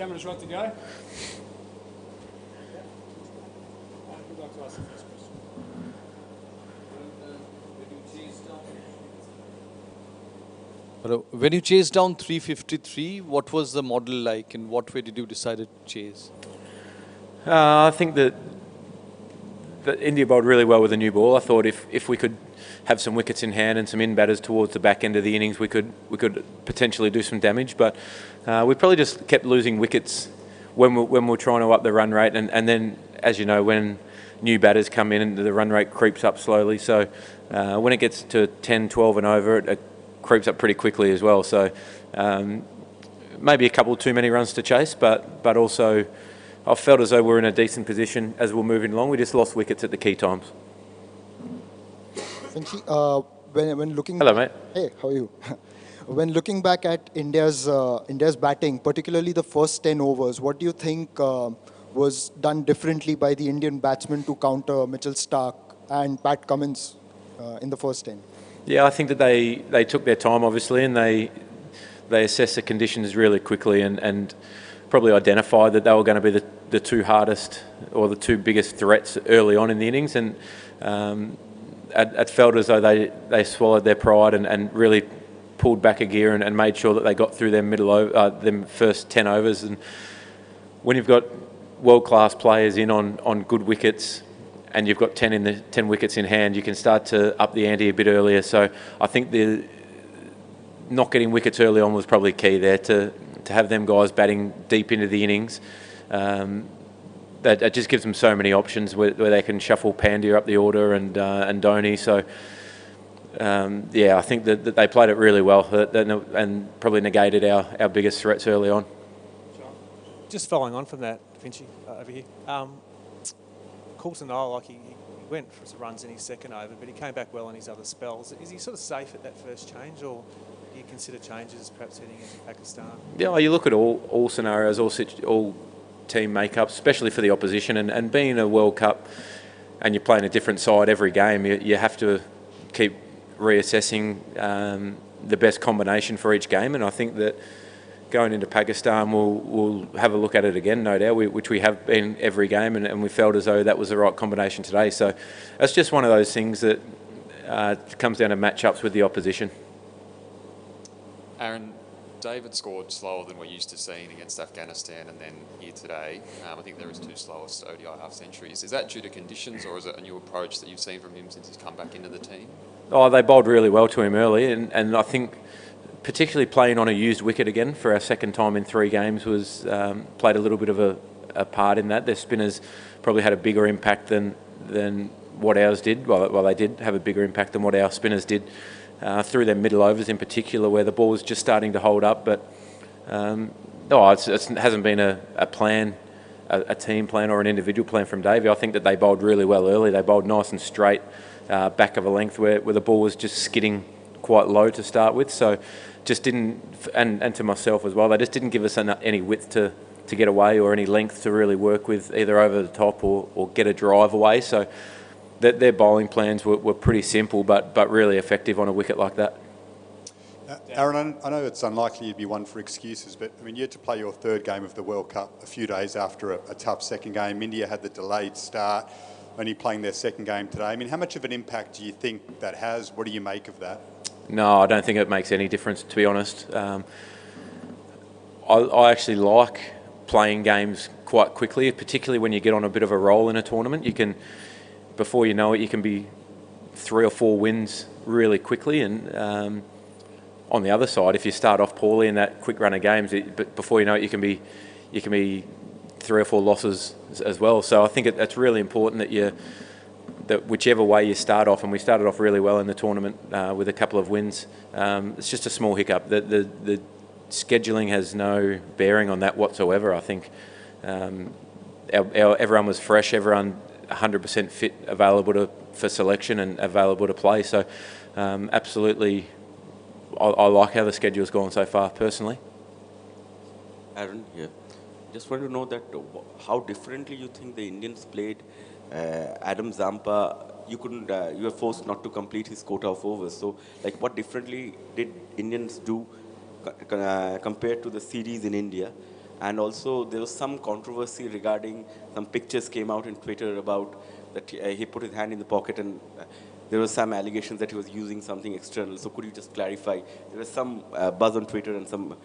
camera's right to go. Who'd like to ask the first question? Hello. When you chased down 353, what was the model like? In what way did you decide to chase? I think that India bowled really well with the new ball. I thought if we could have some wickets in hand and some in batters towards the back end of the innings, we could potentially do some damage. But we probably just kept losing wickets when we were trying to up the run rate. And then, as you know, when new batters come in, the run rate creeps up slowly. So when it gets to 10, 12 and over, it creeps up pretty quickly as well. So maybe a couple too many runs to chase, but also I felt as though we're in a decent position as we're moving along. We just lost wickets at the key times. When looking Hello, mate. Hey, how are you? When looking back at India's batting, particularly the first 10 overs, what do you think was done differently by the Indian batsmen to counter Mitchell Starc and Pat Cummins in the first 10? Yeah, I think that they took their time, obviously, and they assessed the conditions really quickly and probably identified that they were going to be the two hardest or the two biggest threats early on in the innings. And it felt as though they swallowed their pride and really pulled back a gear and made sure that they got through them first 10 overs. And when you've got world-class players in on good wickets and you've got 10 wickets in hand, you can start to up the ante a bit earlier. So I think the not getting wickets early on was probably key there to have them guys batting deep into the innings. That just gives them so many options where they can shuffle Pandya up the order and Dhoni. So yeah, I think that they played it really well and probably negated our biggest threats early on. Just following on from that, Finchie, over here. Coulson, he went for some runs in his second over, but he came back well in his other spells. Is he sort of safe at that first change, or do you consider changes perhaps heading into Pakistan? Yeah, well, you look at all scenarios, all team makeups, especially for the opposition, and being in a World Cup and you're playing a different side every game, you have to keep reassessing the best combination for each game. And I think that going into Pakistan, we'll have a look at it again, no doubt, which we have been every game, and we felt as though that was the right combination today. So it's just one of those things that comes down to matchups with the opposition. Aaron, David scored slower than we're used to seeing against Afghanistan, and then here today, I think there is 2 slowest ODI half-centuries. Is that due to conditions, or is it a new approach that you've seen from him since he's come back into the team? Oh, they bowled really well to him early, and I think particularly playing on a used wicket again for our second time in 3 games was played a little bit of a part in that. Their spinners probably had a bigger impact than what ours did. Well, they did have a bigger impact than what our spinners did through their middle overs in particular, where the ball was just starting to hold up. But it hasn't been a plan, a team plan or an individual plan from Davey. I think that they bowled really well early. They bowled nice and straight, back of a length where the ball was just skidding quite low to start with. So just didn't, and to myself as well, they just didn't give us any width to get away or any length to really work with either over the top or get a drive away. So their bowling plans were pretty simple but really effective on a wicket like that. Aaron, I know it's unlikely you'd be one for excuses, but I mean, you had to play your 3rd game of the World Cup a few days after a tough second game. India had the delayed start, only playing their second game today. I mean, how much of an impact do you think that has? What do you make of that? No, I don't think it makes any difference, to be honest. I actually like playing games quite quickly, particularly when you get on a bit of a roll in a tournament. You can, before you know it, you can be 3 or 4 wins really quickly. And on the other side, if you start off poorly in that quick run of games, but before you know it, you can be 3 or 4 losses as well. So I think it's really important that whichever way you start off, and we started off really well in the tournament with a couple of wins. It's just a small hiccup. The scheduling has no bearing on that whatsoever. I think everyone was fresh, everyone 100% fit, available for selection and available to play. So absolutely, I like how the schedule's gone so far, personally. Aaron, yeah. Just want to know that how differently you think the Indians played. Adam Zampa, you were forced not to complete his quota of overs. So, like, what differently did Indians do compared to the series in India? And also there was some controversy regarding some pictures came out in Twitter about that he put his hand in the pocket and there was some allegations that he was using something external. So could you just clarify? There was some buzz on Twitter and some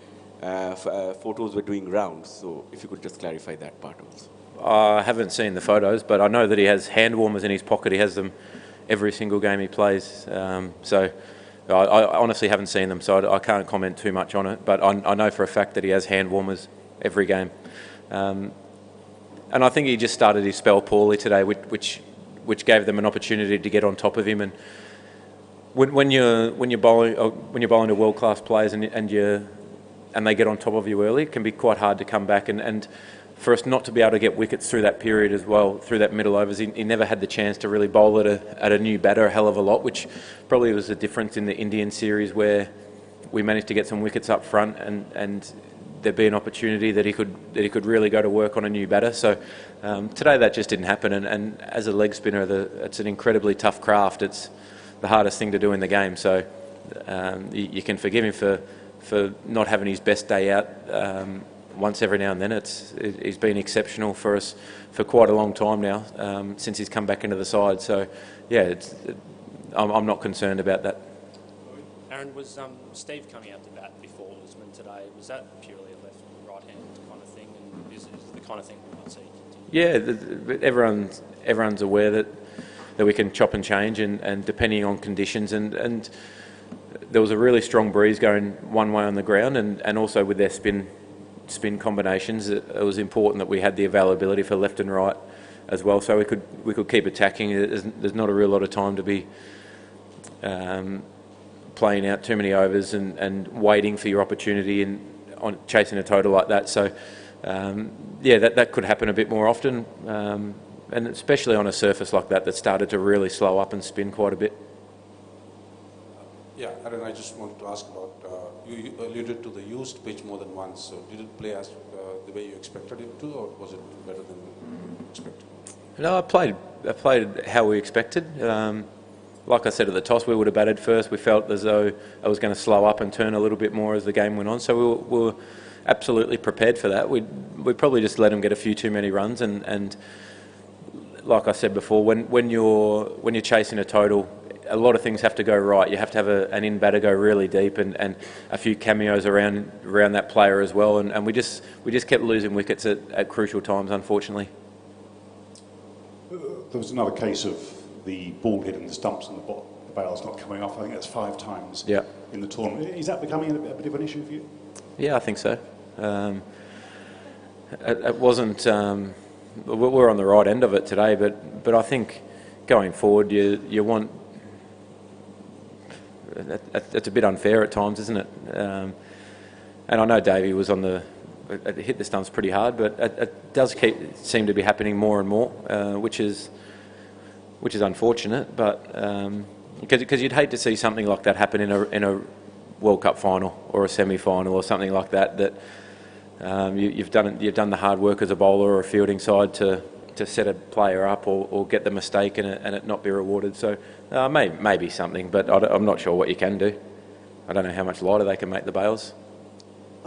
photos were doing rounds. So if you could just clarify that part also. I haven't seen the photos, but I know that he has hand warmers in his pocket. He has them every single game he plays. So I honestly haven't seen them, so I can't comment too much on it. But I know for a fact that he has hand warmers every game. And I think he just started his spell poorly today, which gave them an opportunity to get on top of him. And when you're bowling to world-class players and they get on top of you early, it can be quite hard to come back. And for us not to be able to get wickets through that period as well, through that middle overs, he never had the chance to really bowl at a new batter a hell of a lot, which probably was the difference in the Indian series where we managed to get some wickets up front and there'd be an opportunity that he could really go to work on a new batter. So today that just didn't happen. And as a leg spinner, it's an incredibly tough craft. It's the hardest thing to do in the game. So you can forgive him for not having his best day out once every now and then. He's been exceptional for us for quite a long time now, since he's come back into the side. So yeah, I'm not concerned about that. Aaron, was Steve coming out to bat before Usman today? Was that purely a left-right hand kind of thing? And is it the kind of thing we might see continue? Yeah, everyone's aware that we can chop and change and depending on conditions and there was a really strong breeze going one way on the ground and also with their spin combinations, it was important that we had the availability for left and right as well, so we could keep attacking. There's not a real lot of time to be playing out too many overs and waiting for your opportunity on chasing a total like that. So yeah, that could happen a bit more often, and especially on a surface like that started to really slow up and spin quite a bit. Yeah, Aaron, I just wanted to ask about, you alluded to the used pitch more than once, so did it play as the way you expected it to, or was it better than expected? No, I played how we expected. Like I said at the toss, we would have batted first. We felt as though it was going to slow up and turn a little bit more as the game went on, so we were absolutely prepared for that. We probably just let them get a few too many runs, and like I said before, when you're chasing a total, a lot of things have to go right. You have to have an in batter go really deep and a few cameos around that player as well. And we just kept losing wickets at crucial times, unfortunately. There was another case of the ball hitting the stumps and the bail's not coming off. I think that's 5 times in the tournament. Is that becoming a bit of an issue for you? Yeah, I think so. It wasn't. We're on the right end of it today, but I think going forward, you want. It's a bit unfair at times, isn't it? And I know Davey was it hit the stumps pretty hard, but it does seem to be happening more and more, which is unfortunate. But because you'd hate to see something like that happen in a World Cup final or a semi-final or something like that. You've done the hard work as a bowler or a fielding side to set a player up or get the mistake and it not be rewarded. So maybe something, but I'm not sure what you can do. I don't know how much lighter they can make the bails.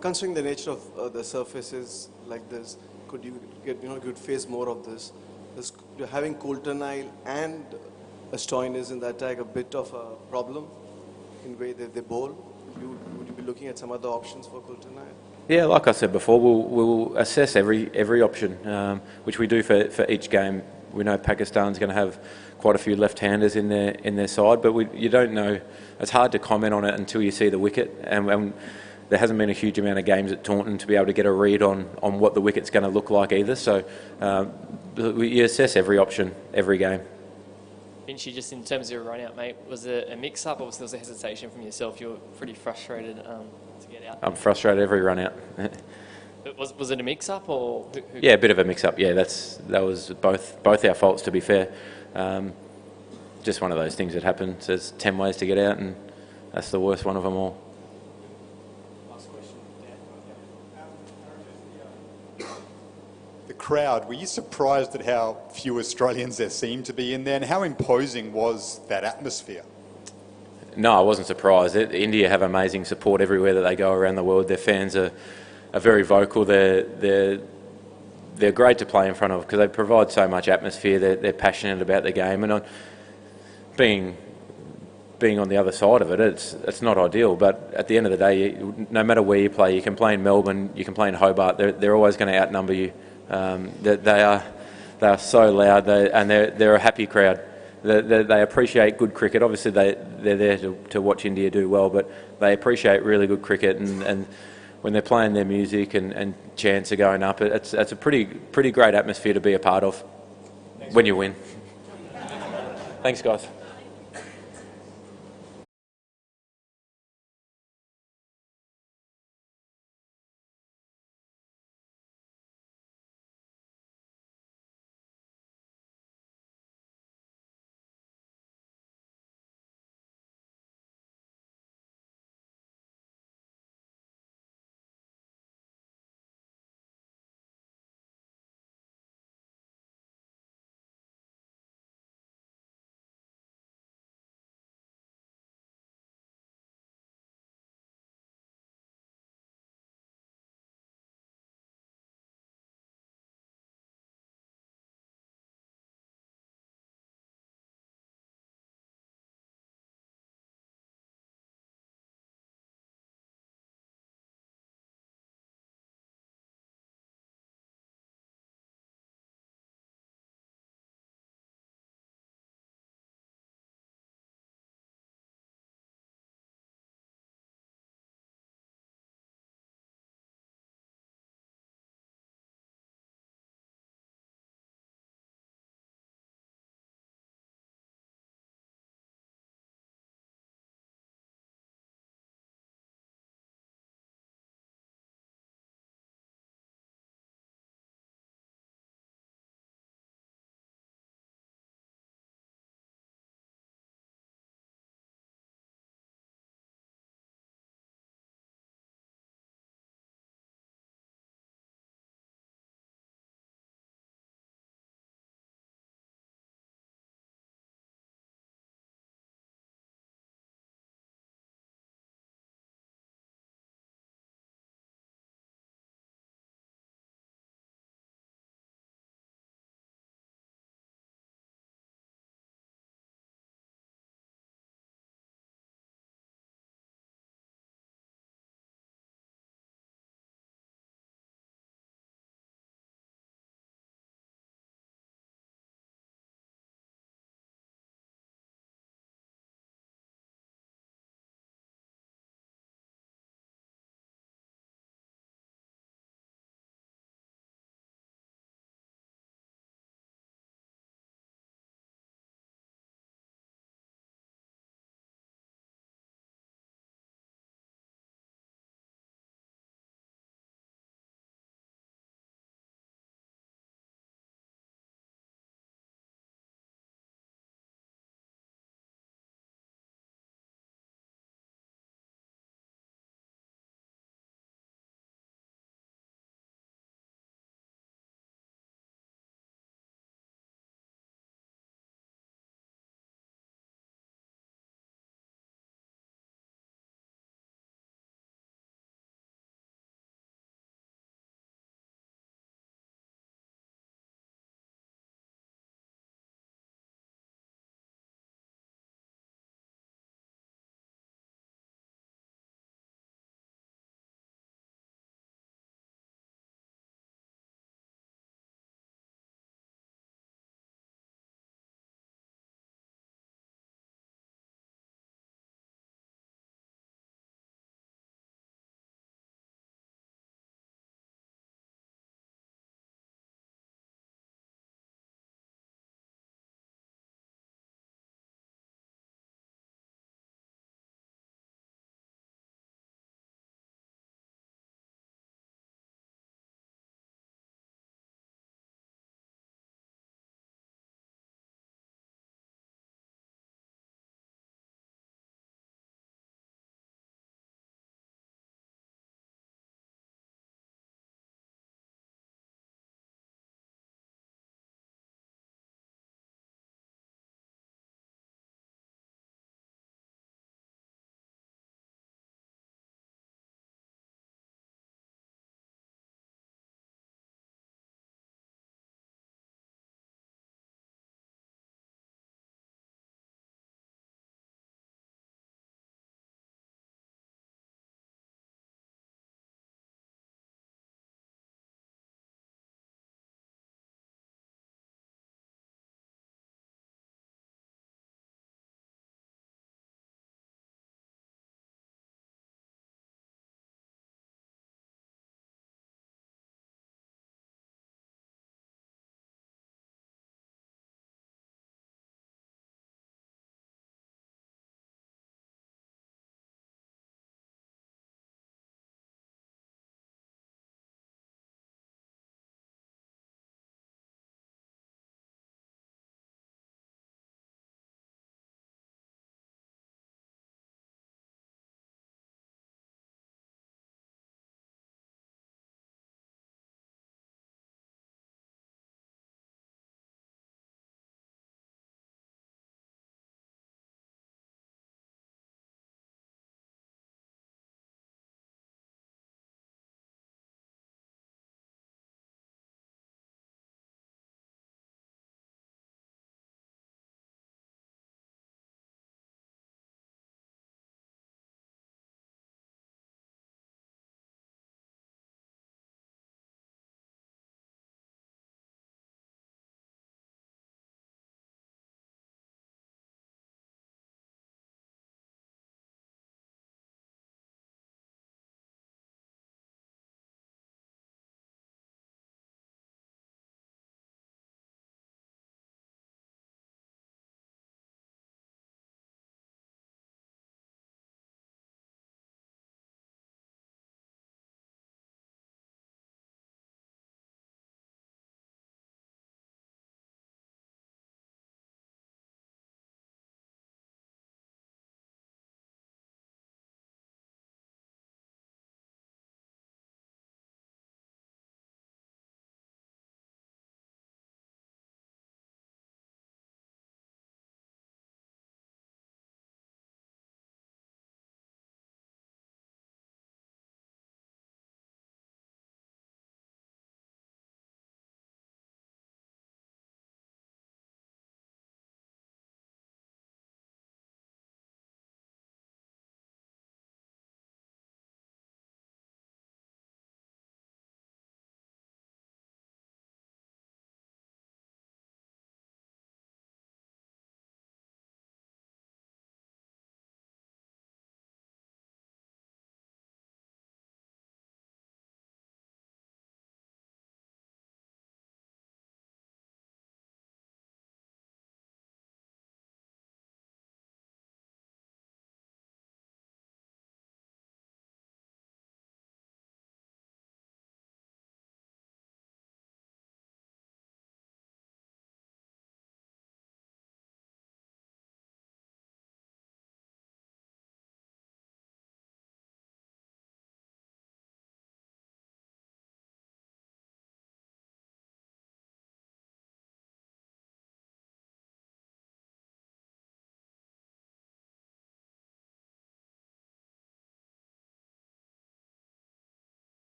Considering the nature of the surfaces like this, could you could face more of this? Having Coulter-Nile and Stoinis in the attack a bit of a problem in the way that they bowl? Would you be looking at some other options for Coulter-Nile? Yeah, like I said before, we'll assess every option, which we do for each game. We know Pakistan's going to have quite a few left-handers in their side, but you don't know. It's hard to comment on it until you see the wicket, and there hasn't been a huge amount of games at Taunton to be able to get a read on what the wicket's going to look like either. So you assess every option every game. Vinci, just in terms of your run-out, mate, was it a mix-up or was there a hesitation from yourself? You were pretty frustrated to get out. I'm frustrated every run-out. But was it a mix-up or? Yeah, a bit of a mix-up. Yeah, that was both our faults, to be fair. Just one of those things that happens. There's 10 ways to get out, and that's the worst one of them all. The crowd, were you surprised at how few Australians there seemed to be in there, and how imposing was that atmosphere? No, I wasn't surprised. India have amazing support everywhere that they go around the world. Their fans are are very vocal. They're great to play in front of because they provide so much atmosphere. They're passionate about the game, and being on the other side of it, it's not ideal. But at the end of the day, no matter where you play, you can play in Melbourne, you can play in Hobart. They're always going to outnumber you. They are so loud, and they're a happy crowd. They appreciate good cricket. Obviously, they're there to watch India do well, but they appreciate really good cricket. And when they're playing their music and chants are going up, it's a pretty great atmosphere to be a part of when you win. Thanks, guys.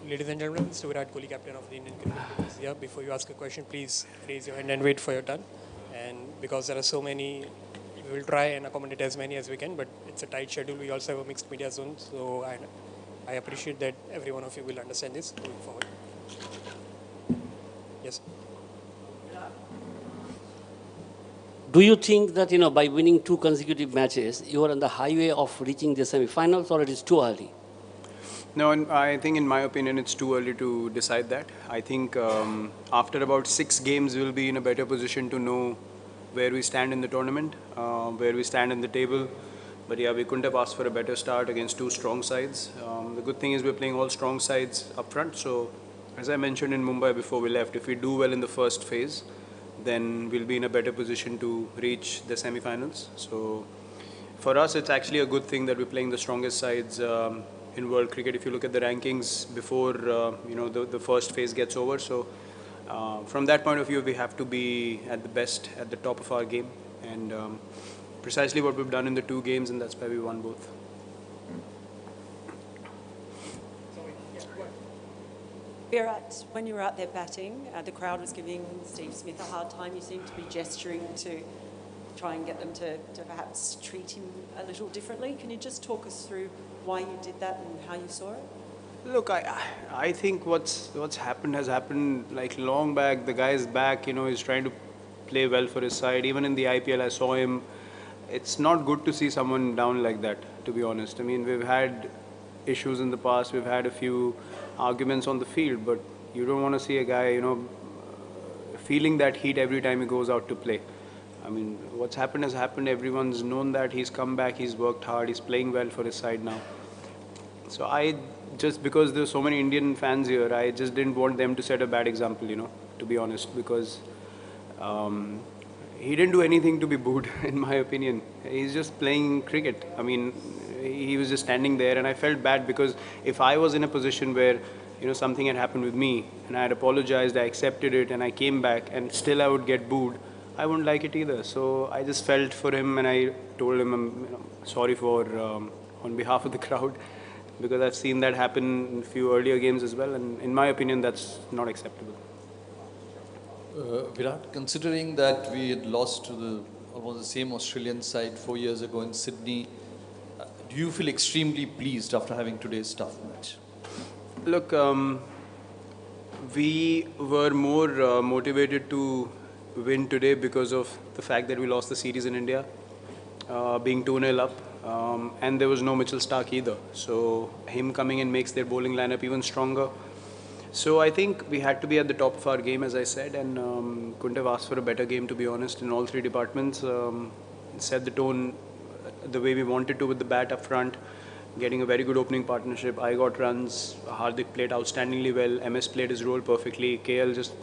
Ladies and gentlemen, Mr. Virat Kohli, captain of the Indian cricket team, is here. Before you ask a question, please raise your hand and wait for your turn. And because there are so many, we will try and accommodate as many as we can, but it's a tight schedule. We also have a mixed media zone, so I appreciate that every one of you will understand this going forward. Yes. Do you think that, by winning 2 consecutive matches, you are on the highway of reaching the semi-finals, or it is too early? No, I think in my opinion it's too early to decide that. I think after about 6 games we'll be in a better position to know where we stand in the tournament, where we stand in the table. But yeah, we couldn't have asked for a better start against 2 strong sides. The good thing is we're playing all strong sides up front. So as I mentioned in Mumbai before we left, if we do well in the first phase, then we'll be in a better position to reach the semi-finals. So for us, it's actually a good thing that we're playing the strongest sides in world cricket. If you look at the rankings before the first phase gets over, so from that point of view, we have to be at the best, at the top of our game, and precisely what we've done in the 2 games, and that's why we won both. Virat, when you were out there batting, the crowd was giving Steve Smith a hard time. You seemed to be gesturing to try and get them to perhaps treat him a little differently. Can you just talk us through why you did that and how you saw it? Look, I think what's happened has happened like long back. The guy's back, he's trying to play well for his side. Even in the IPL, I saw him. It's not good to see someone down like that, to be honest. I mean, we've had issues in the past. We've had a few arguments on the field, but you don't want to see a guy, feeling that heat every time he goes out to play. I mean, what's happened has happened. Everyone's known that. He's come back. He's worked hard. He's playing well for his side now. So just because there's so many Indian fans here, I just didn't want them to set a bad example, to be honest, because he didn't do anything to be booed, in my opinion. He's just playing cricket. I mean, he was just standing there, and I felt bad because if I was in a position where, something had happened with me, and I had apologized, I accepted it, and I came back, and still I would get booed, I wouldn't like it either. So I just felt for him, and I told him I'm sorry for on behalf of the crowd, because I've seen that happen in a few earlier games as well, and in my opinion, that's not acceptable. Virat, considering that we had lost to almost the same Australian side 4 years ago in Sydney, do you feel extremely pleased after having today's tough match? Look, we were more motivated to win today because of the fact that we lost the series in India, being 2-0 up. And there was no Mitchell Starc either. So him coming in makes their bowling lineup even stronger. So I think we had to be at the top of our game, as I said, and couldn't have asked for a better game, to be honest, in all 3 departments. Set the tone the way we wanted to with the bat up front, getting a very good opening partnership. I got runs, Hardik played outstandingly well, MS played his role perfectly, KL just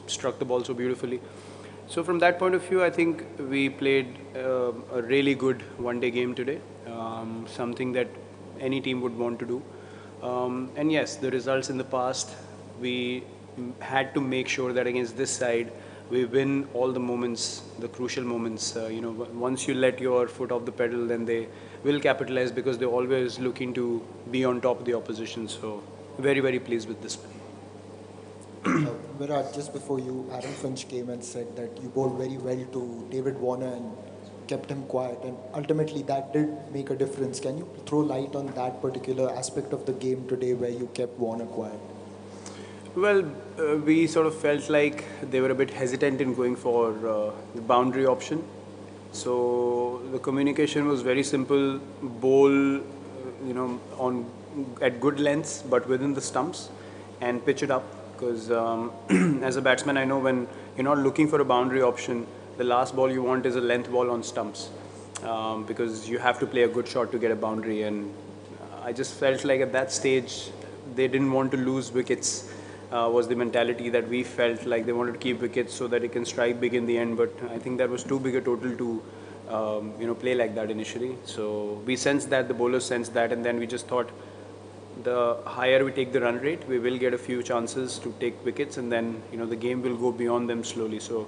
struck the ball so beautifully. So from that point of view, I think we played a really good one-day game today, something that any team would want to do. And yes, the results in the past, we had to make sure that against this side, we win all the moments, the crucial moments. Once you let your foot off the pedal, then they will capitalize because they're always looking to be on top of the opposition. So very, very pleased with this win. Virat, just before you, Aaron Finch came and said that you bowled very well to David Warner and kept him quiet, and ultimately that did make a difference. Can you throw light on that particular aspect of the game today where you kept Warner quiet? Well, we sort of felt like they were a bit hesitant in going for the boundary option. So the communication was very simple: bowl, at good lengths, but within the stumps, and pitch it up. Because as a batsman, I know when you're not looking for a boundary option, the last ball you want is a length ball on stumps, because you have to play a good shot to get a boundary. And I just felt like at that stage, they didn't want to lose wickets. Was the mentality that we felt like they wanted to keep wickets so that it can strike big in the end. But I think that was too big a total to play like that initially. So we sensed that, the bowlers sensed that, and then we just thought the higher we take the run rate, we will get a few chances to take wickets, and then the game will go beyond them slowly. So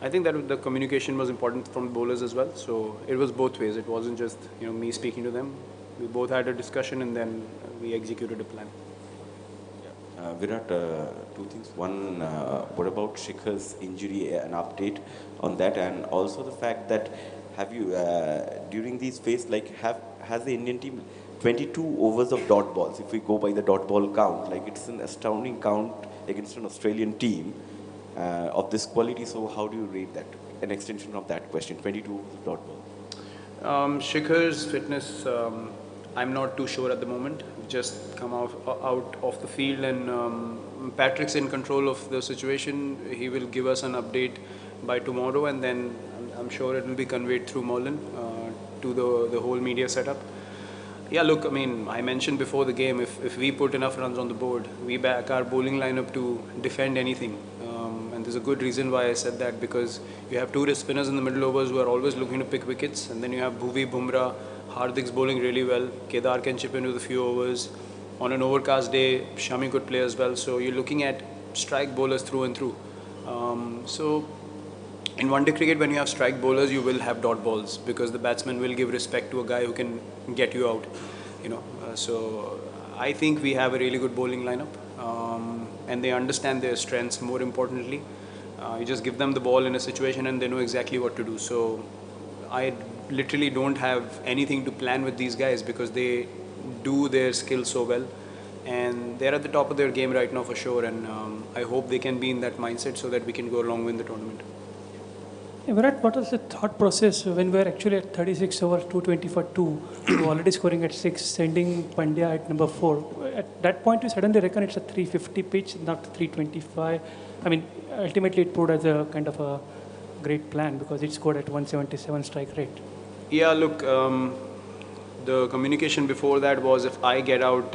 I think that the communication was important from the bowlers as well. So it was both ways. It wasn't just me speaking to them. We both had a discussion, and then we executed a plan. Virat, two things. One, what about Shikhar's injury? An update on that, and also the fact that have you during these phases, like has the Indian team 22 overs of dot balls? If we go by the dot ball count, like it's an astounding count against an Australian team of this quality. So how do you rate that? An extension of that question: 22 overs of dot ball. Shikhar's fitness, I'm not too sure at the moment. We've just come out of the field, and Patrick's in control of the situation. He will give us an update by tomorrow, and then I'm sure it will be conveyed through Molan to the whole media setup. Yeah, look, I mean, I mentioned before the game, if we put enough runs on the board, we back our bowling lineup to defend anything. And there's a good reason why I said that, because you have two spinners in the middle overs who are always looking to pick wickets, and then you have Bhuvi, Bumrah, Hardik's bowling really well, Kedar can chip in with a few overs. On an overcast day, Shami could play as well. So you're looking at strike bowlers through and through. So in one-day cricket, when you have strike bowlers, you will have dot balls, because the batsman will give respect to a guy who can get you out. So I think we have a really good bowling lineup, and they understand their strengths. More importantly, you just give them the ball in a situation, and they know exactly what to do. So I literally don't have anything to plan with these guys, because they do their skill so well, and they're at the top of their game right now for sure. And I hope they can be in that mindset so that we can go along with the tournament. Virat, what was the thought process when we were actually at 36 overs, 220 for 2, you were already scoring at 6, sending Pandya at number 4? At that point, you suddenly reckon it's a 350 pitch, not 325. I mean, ultimately it proved as a kind of a great plan, because it scored at 177 strike rate. Yeah, look, the communication before that was, if I get out,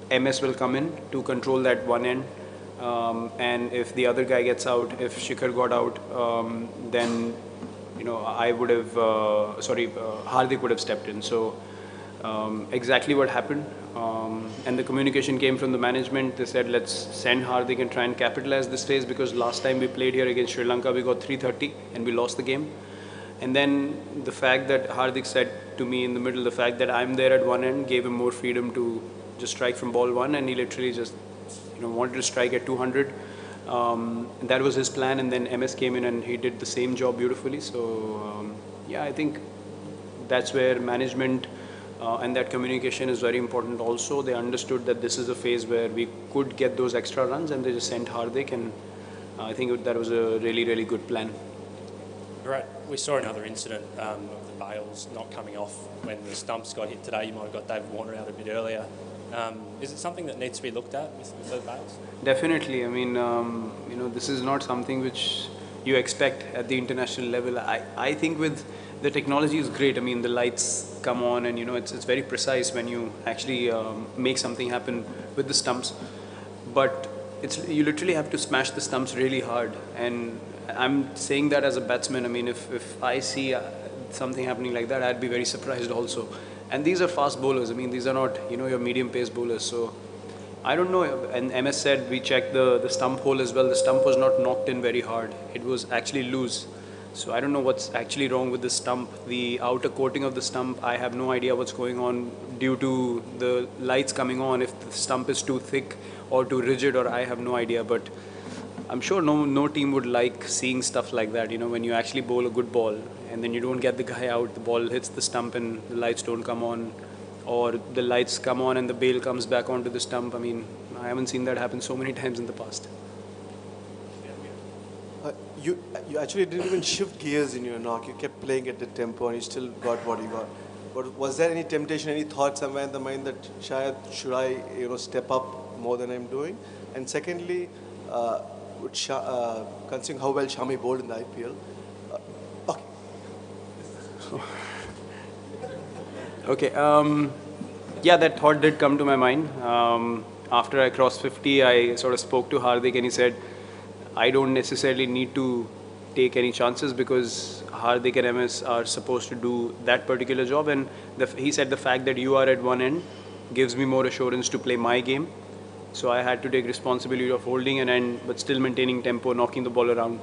MS will come in to control that one end. And if the other guy gets out, if Shikhar got out, then I would have, Hardik would have stepped in. So exactly what happened. And the communication came from the management. They said, let's send Hardik and try and capitalize this phase, because last time we played here against Sri Lanka, we got 330 and we lost the game. And then the fact that Hardik said to me in the middle, the fact that I'm there at one end gave him more freedom to just strike from ball one, and he literally just wanted to strike at 200. That was his plan, and then MS came in and he did the same job beautifully. So yeah, I think that's where management and that communication is very important also. They understood that this is a phase where we could get those extra runs, and they just sent Hardik, and I think that was a really, really good plan. Right, we saw another incident of the bails not coming off when the stumps got hit today. You might have got David Warner out a bit earlier. Is it something that needs to be looked at with the bails? Definitely. I mean, this is not something which you expect at the international level. I think with the technology is great. I mean, the lights come on, and it's very precise when you actually make something happen with the stumps. But you literally have to smash the stumps really hard. And I'm saying that as a batsman. I mean, if I see something happening like that, I'd be very surprised also. And these are fast bowlers. I mean, these are not, your medium pace bowlers. So I don't know. And MS said we checked the stump hole as well. The stump was not knocked in very hard. It was actually loose. So I don't know what's actually wrong with the stump. The outer coating of the stump, I have no idea what's going on due to the lights coming on. If the stump is too thick or too rigid, or I have no idea. But I'm sure no team would like seeing stuff like that. When you actually bowl a good ball and then you don't get the guy out, the ball hits the stump and the lights don't come on, or the lights come on and the bail comes back onto the stump. I mean, I haven't seen that happen so many times in the past. You actually didn't even shift gears in your knock. You kept playing at the tempo, and you still got what you got. But was there any temptation, any thought somewhere in the mind that should I step up more than I'm doing? And secondly, considering how well Shami bowled in the IPL. Okay. Yeah, that thought did come to my mind. After I crossed 50, I sort of spoke to Hardik, and he said, I don't necessarily need to take any chances, because Hardik and MS are supposed to do that particular job. And he said the fact that you are at one end gives me more assurance to play my game. So I had to take responsibility of holding an end, but still maintaining tempo, knocking the ball around.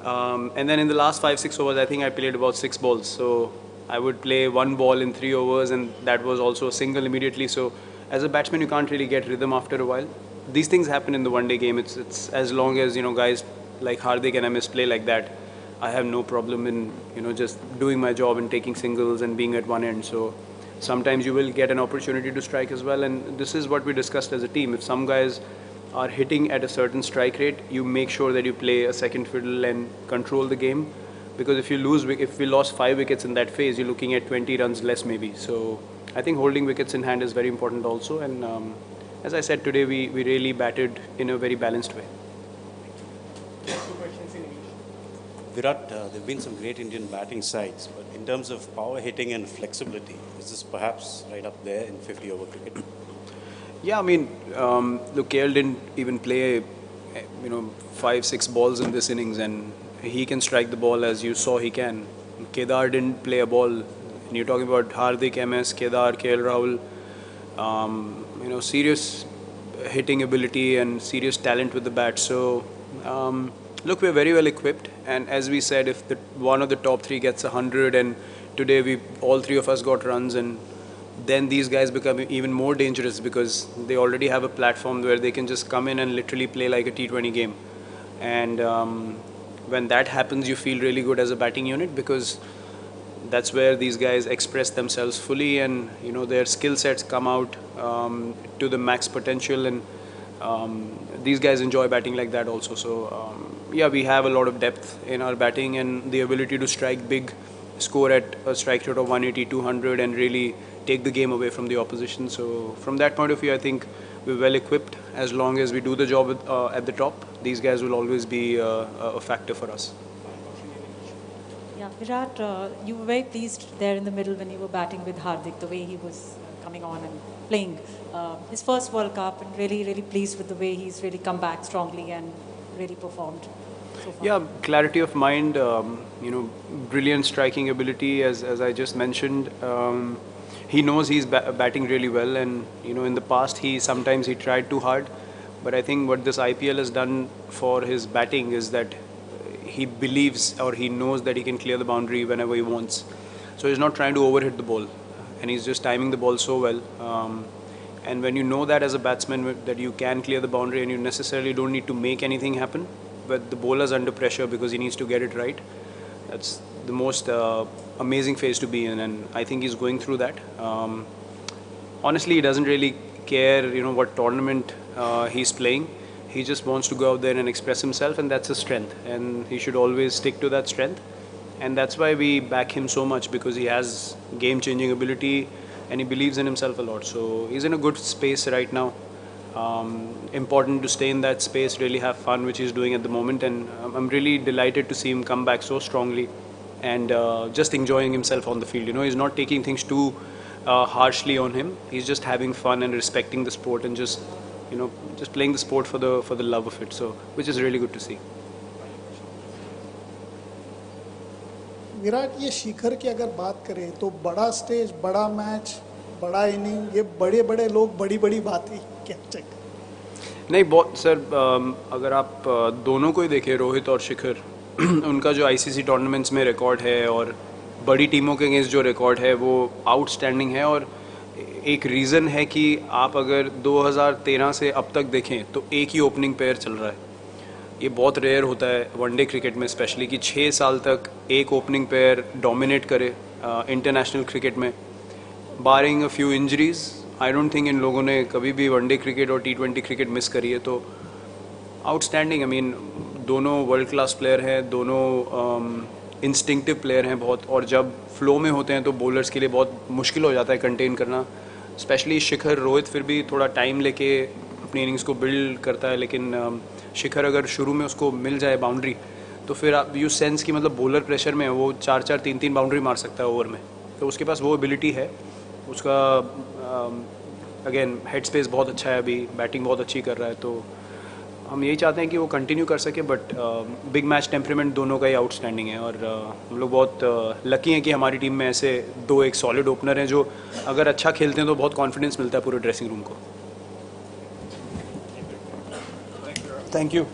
And then in the last 5-6 overs, I think I played about 6 balls. So I would play 1 ball in 3 overs, and that was also a single immediately. So as a batsman, you can't really get rhythm after a while. These things happen in the one-day game. It's as long as, guys like Hardik and MS play like that, I have no problem in, just doing my job and taking singles and being at one end. So sometimes you will get an opportunity to strike as well. And this is what we discussed as a team. If some guys are hitting at a certain strike rate, you make sure that you play a second fiddle and control the game. Because if we lost 5 wickets in that phase, you're looking at 20 runs less maybe. So I think holding wickets in hand is very important also. And as I said today, we really batted in a very balanced way. Virat, there have been some great Indian batting sides, but in terms of power hitting and flexibility, is this perhaps right up there in 50-over cricket? Yeah, I mean, look, KL didn't even play, 5-6 balls in this innings, and he can strike the ball as you saw he can. Kedar didn't play a ball. And you're talking about Hardik, MS, Kedar, KL Rahul, serious hitting ability and serious talent with the bat. So, look, we're very well equipped, and as we said, if one of the top 3 gets 100, and today all 3 of us got runs, and then these guys become even more dangerous because they already have a platform where they can just come in and literally play like a T20 game. And when that happens, you feel really good as a batting unit because that's where these guys express themselves fully, and their skill sets come out to the max potential, and these guys enjoy batting like that also. So yeah, we have a lot of depth in our batting and the ability to strike big, score at a strike rate of 180, 200 and really take the game away from the opposition. So from that point of view, I think we're well equipped. As long as we do the job at the top, these guys will always be a factor for us. Yeah, Virat, you were very pleased there in the middle when you were batting with Hardik, the way he was coming on and playing his first World Cup, and really, really pleased with the way he's really come back strongly and really performed so far. Yeah, clarity of mind, brilliant striking ability, as I just mentioned. He knows he's batting really well, and in the past sometimes he tried too hard, but I think what this IPL has done for his batting is that he believes or he knows that he can clear the boundary whenever he wants. So he's not trying to overhit the ball, and he's just timing the ball so well. And when you know that as a batsman that you can clear the boundary and you necessarily don't need to make anything happen, but the bowler's under pressure because he needs to get it right, that's the most amazing phase to be in, and I think he's going through that. Honestly, he doesn't really care, what tournament he's playing. He just wants to go out there and express himself, and that's his strength, and he should always stick to that strength. And that's why we back him so much, because he has game-changing ability and he believes in himself a lot. So he's in a good space right now. Important to stay in that space, really have fun, which he's doing at the moment, and I'm really delighted to see him come back so strongly and just enjoying himself on the field. He's not taking things too harshly on him. He's just having fun and respecting the sport and just playing the sport for the love of it. So, which is really good to see. Virat, ये शिखर की अगर बात करें तो बड़ा stage, बड़ा match, बड़ा inning, ये बड़े बड़े लोग बड़ी बड़ी बातें क्या चेक नहीं बहुत सर, अगर आप दोनों को ही देखें, रोहित और शिखर, उनका जो ICC टूर्नामेंट्स में रिकॉर्ड है और बड़ी टीमों के अगेंस्ट जो रिकॉर्ड है वो आउटस्टैंडिंग है। और एक रीज़न है कि आप अगर 2013 से अब तक देखें तो एक ही ओपनिंग पेयर चल रहा है। ये बहुत रेयर होता है वनडे क्रिकेट में स्पेशली कि 6 साल तक एक ओपनिंग पेयर डोमिनेट करे इंटरनेशनल क्रिकेट में, barring a few injuries. I don't think इन लोगों ने कभी भी वनडे क्रिकेट और T20 क्रिकेट मिस करी है। तो आउटस्टैंडिंग, आई मीन दोनों वर्ल्ड क्लास प्लेयर हैं, दोनों इंस्टिंक्टिव प्लेयर हैं बहुत, और जब फ्लो में होते हैं तो बॉलर्स के लिए बहुत मुश्किल हो जाता है कंटेन करना। स्पेशली शिखर, रोहित फिर भी थोड़ा टाइम लेके अपनी इनिंग्स को बिल्ड करता है, लेकिन शिखर अगर शुरू में उसको मिल जाए बाउंड्री तो फिर आप यू सेंस की मतलब बॉलर प्रेशर में वो 4-4, 3-3 बाउंड्री मार सकता है ओवर में। तो उसके पास वो एबिलिटी है, उसका अगेन हेड स्पेस बहुत अच्छा है, अभी बैटिंग बहुत अच्छी कर रहा है। तो हम यही चाहते हैं कि वो कंटिन्यू कर सके, बट बिग मैच टेम्परामेंट दोनों का ही आउटस्टैंडिंग है। और हम लोग बहुत लकी हैं कि हमारी टीम में ऐसे 2 एक सॉलिड ओपनर हैं जो अगर अच्छा खेलते हैं तो बहुत कॉन्फिडेंस मिलता है पूरे ड्रेसिंग रूम को। Thank you.